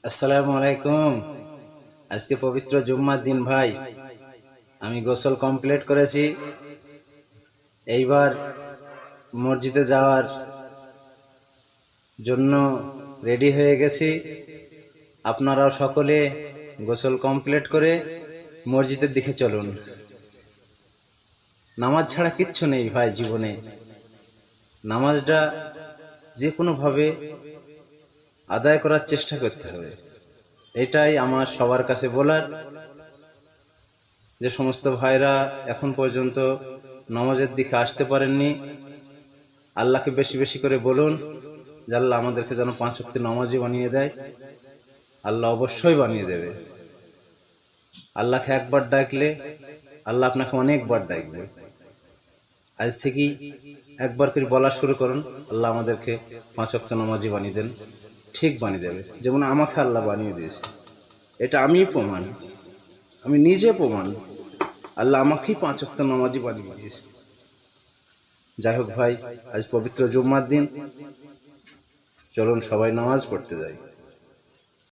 আসসালামু আলাইকুম। আজকে পবিত্র জুম্মার দিন ভাই, আমি গোসল কমপ্লিট করেছি। এইবার মসজিদে যাওয়ার জন্য রেডি হয়ে গেছি। আপনারাও সকলে গোসল কমপ্লিট করে মসজিদের দিকে চলুন। নামাজ ছাড়া কিচ্ছু নেই ভাই জীবনে। নামাজটা যে কোনোভাবে আদায় করার চেষ্টা করতে হবে, এটাই আমার সবার কাছে বলার। যে সমস্ত ভাইরা এখন পর্যন্ত নামাজের দিকে আসতে পারেননি, আল্লাহকে বেশি বেশি করে বলুন যে আল্লাহ আমাদেরকে যেন 5 ওয়াক্ত নামাজি বানিয়ে দেয়। আল্লাহ অবশ্যই বানিয়ে দেবে। আল্লাহকে একবার ডাকলে আল্লাহ আপনাকে অনেকবার ডাকবে। আজ থেকেই একবার করে বলা শুরু করুন, আল্লাহ আমাদেরকে 5 ওয়াক্ত নামাজি বানিয়ে দেন। ঠিক বানিয়ে দেবে, যেমন আমাকে আল্লাহ বানিয়ে দিয়েছে। এটা আমি প্রমাণ, আমি নিজে প্রমাণ। আল্লাহ আমাকেই 5 ওয়াক্ত নামাজি বানিয়ে দিয়েছে। যাই হোক ভাই, আজ পবিত্র জুম্মার দিন, চলুন সবাই নামাজ পড়তে যাই।